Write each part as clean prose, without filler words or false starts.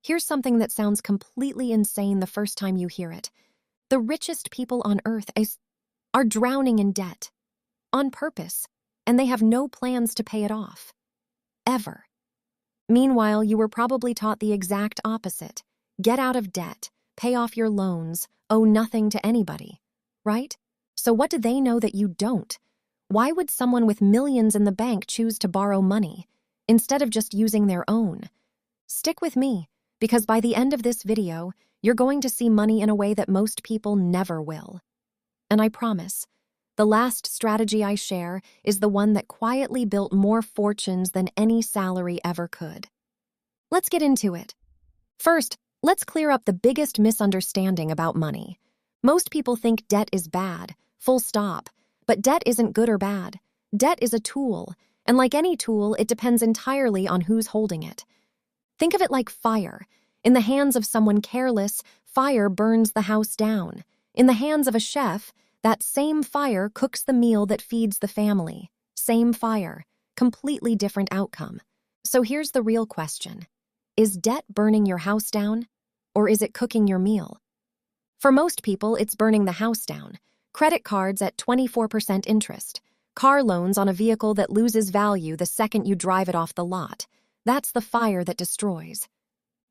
Here's something that sounds completely insane the first time you hear it. The richest people on Earth are drowning in debt. On purpose. And they have no plans to pay it off. Ever. Meanwhile, you were probably taught the exact opposite. Get out of debt, pay off your loans, owe nothing to anybody. Right? So what do they know that you don't? Why would someone with millions in the bank choose to borrow money, instead of just using their own? Stick with me, because by the end of this video, you're going to see money in a way that most people never will. And I promise, the last strategy I share is the one that quietly built more fortunes than any salary ever could. Let's get into it. First, let's clear up the biggest misunderstanding about money. Most people think debt is bad, full stop. But debt isn't good or bad. Debt is a tool, and like any tool, it depends entirely on who's holding it. Think of it like fire. In the hands of someone careless, fire burns the house down. In the hands of a chef, that same fire cooks the meal that feeds the family. Same fire, completely different outcome. So here's the real question. Is debt burning your house down, or is it cooking your meal? For most people, it's burning the house down. Credit cards at 24% interest. Car loans on a vehicle that loses value the second you drive it off the lot. That's the fire that destroys.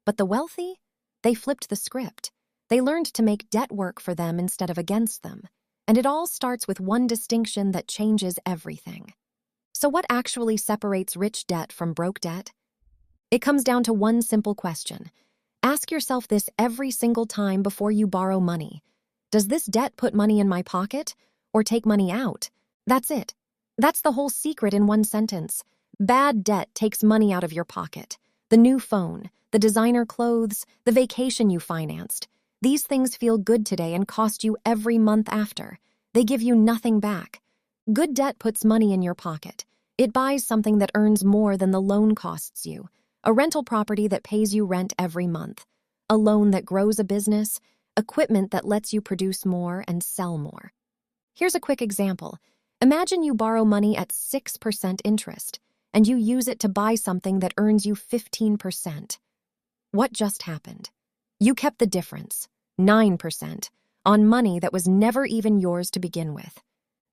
But the wealthy? They flipped the script. They learned to make debt work for them instead of against them. And it all starts with one distinction that changes everything. So what actually separates rich debt from broke debt? It comes down to one simple question. Ask yourself this every single time before you borrow money. Does this debt put money in my pocket or take money out? That's it. That's the whole secret in one sentence. Bad debt takes money out of your pocket. The new phone, the designer clothes, the vacation you financed. These things feel good today and cost you every month after. They give you nothing back. Good debt puts money in your pocket. It buys something that earns more than the loan costs you. A rental property that pays you rent every month. A loan that grows a business. Equipment that lets you produce more and sell more. Here's a quick example. Imagine you borrow money at 6% interest, and you use it to buy something that earns you 15%. What just happened? You kept the difference, 9%, on money that was never even yours to begin with.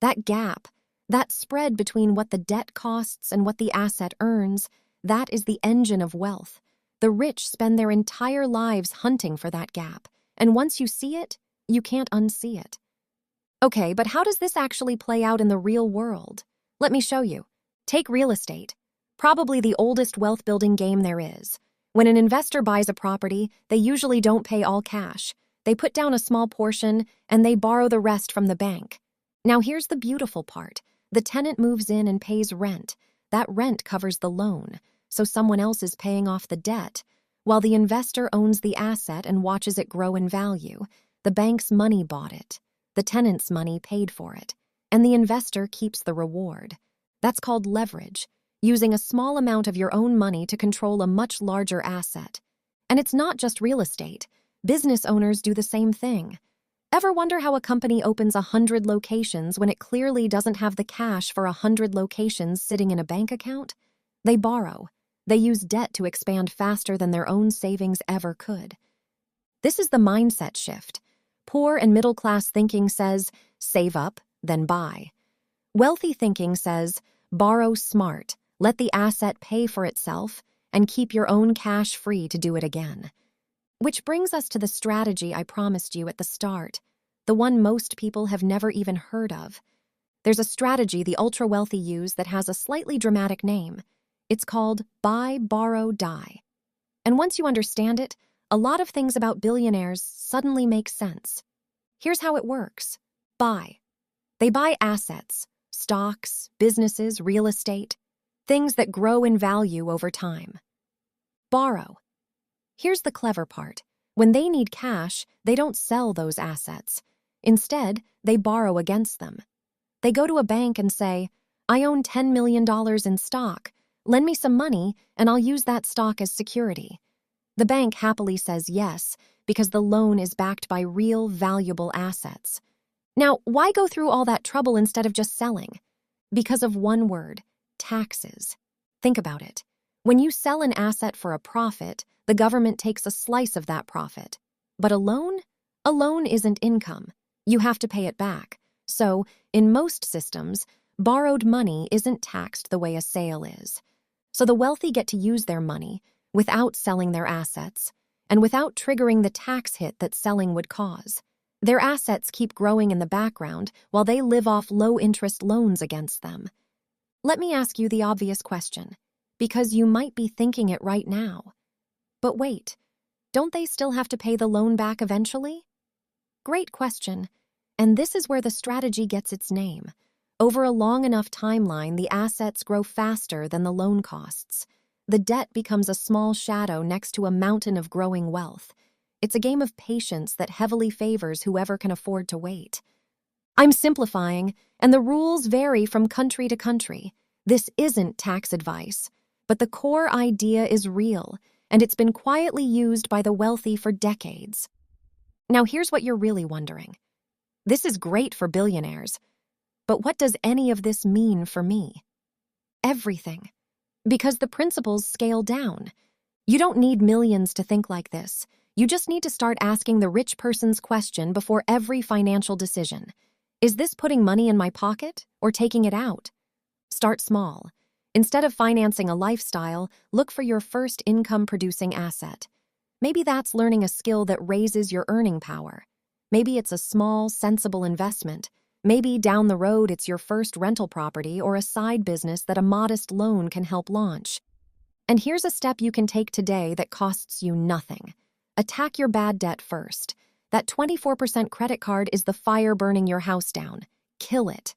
That gap, that spread between what the debt costs and what the asset earns, that is the engine of wealth. The rich spend their entire lives hunting for that gap. And once you see it, you can't unsee it. Okay, but how does this actually play out in the real world? Let me show you. Take real estate. Probably the oldest wealth-building game there is. When an investor buys a property, they usually don't pay all cash. They put down a small portion, and they borrow the rest from the bank. Now here's the beautiful part. The tenant moves in and pays rent. That rent covers the loan, so someone else is paying off the debt. While the investor owns the asset and watches it grow in value, the bank's money bought it, the tenant's money paid for it, and the investor keeps the reward. That's called leverage, using a small amount of your own money to control a much larger asset. And it's not just real estate. Business owners do the same thing. Ever wonder how a company opens 100 locations when it clearly doesn't have the cash for 100 locations sitting in a bank account? They borrow. They use debt to expand faster than their own savings ever could. This is the mindset shift. Poor and middle-class thinking says, save up, then buy. Wealthy thinking says, borrow smart, let the asset pay for itself, and keep your own cash free to do it again. Which brings us to the strategy I promised you at the start, the one most people have never even heard of. There's a strategy the ultra-wealthy use that has a slightly dramatic name. It's called buy, borrow, die. And once you understand it, a lot of things about billionaires suddenly make sense. Here's how it works. Buy. They buy assets, stocks, businesses, real estate, things that grow in value over time. Borrow. Here's the clever part. When they need cash, they don't sell those assets. Instead, they borrow against them. They go to a bank and say, I own $10 million in stock. Lend me some money, and I'll use that stock as security. The bank happily says yes, because the loan is backed by real, valuable assets. Now, why go through all that trouble instead of just selling? Because of one word, taxes. Think about it. When you sell an asset for a profit, The government takes a slice of that profit. But a loan? A loan isn't income. You have to pay it back. So, in most systems, borrowed money isn't taxed the way a sale is. So the wealthy get to use their money without selling their assets and without triggering the tax hit that selling would cause. Their assets keep growing in the background while they live off low-interest loans against them. Let me ask you the obvious question, because you might be thinking it right now. But wait, don't they still have to pay the loan back eventually? Great question, and this is where the strategy gets its name. Over a long enough timeline, the assets grow faster than the loan costs. The debt becomes a small shadow next to a mountain of growing wealth. It's a game of patience that heavily favors whoever can afford to wait. I'm simplifying, and the rules vary from country to country. This isn't tax advice, but the core idea is real, and it's been quietly used by the wealthy for decades. Now here's what you're really wondering. This is great for billionaires, but what does any of this mean for me? Everything. Because the principles scale down. You don't need millions to think like this. You just need to start asking the rich person's question before every financial decision. Is this putting money in my pocket or taking it out? Start small. Instead of financing a lifestyle, look for your first income-producing asset. Maybe that's learning a skill that raises your earning power. Maybe it's a small, sensible investment. Maybe down the road it's your first rental property or a side business that a modest loan can help launch. And here's a step you can take today that costs you nothing. Attack your bad debt first. That 24% credit card is the fire burning your house down. Kill it.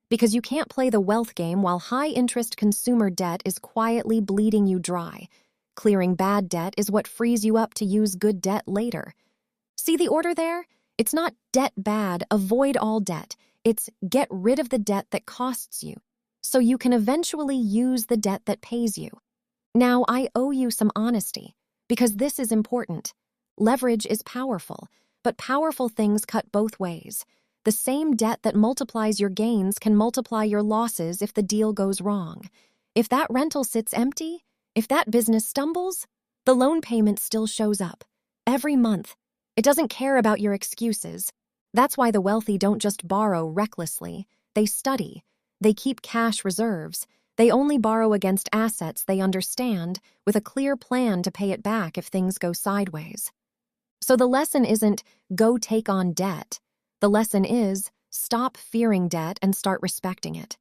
Because you can't play the wealth game while high-interest consumer debt is quietly bleeding you dry. Clearing bad debt is what frees you up to use good debt later. See the order there? It's not debt bad, avoid all debt. It's get rid of the debt that costs you, so you can eventually use the debt that pays you. Now, I owe you some honesty, because this is important. Leverage is powerful, but powerful things cut both ways. The same debt that multiplies your gains can multiply your losses if the deal goes wrong. If that rental sits empty, if that business stumbles, the loan payment still shows up. Every month. It doesn't care about your excuses. That's why the wealthy don't just borrow recklessly. They study. They keep cash reserves. They only borrow against assets they understand, with a clear plan to pay it back if things go sideways. So the lesson isn't, go take on debt. The lesson is, stop fearing debt and start respecting it.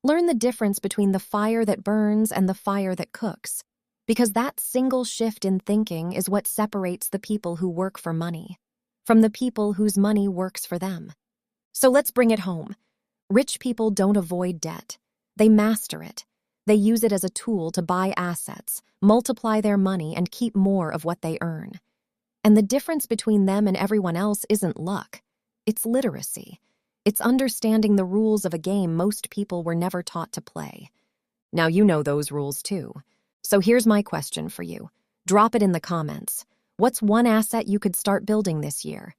Learn the difference between the fire that burns and the fire that cooks, because that single shift in thinking is what separates the people who work for money from the people whose money works for them. So let's bring it home. Rich people don't avoid debt. They master it. They use it as a tool to buy assets, multiply their money, and keep more of what they earn. And the difference between them and everyone else isn't luck. It's literacy. It's understanding the rules of a game most people were never taught to play. Now you know those rules too. So here's my question for you. Drop it in the comments. What's one asset you could start building this year?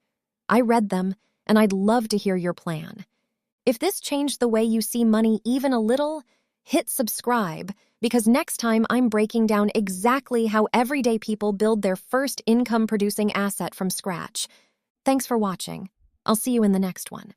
I read them, and I'd love to hear your plan. If this changed the way you see money even a little, hit subscribe, because next time I'm breaking down exactly how everyday people build their first income-producing asset from scratch. Thanks for watching. I'll see you in the next one.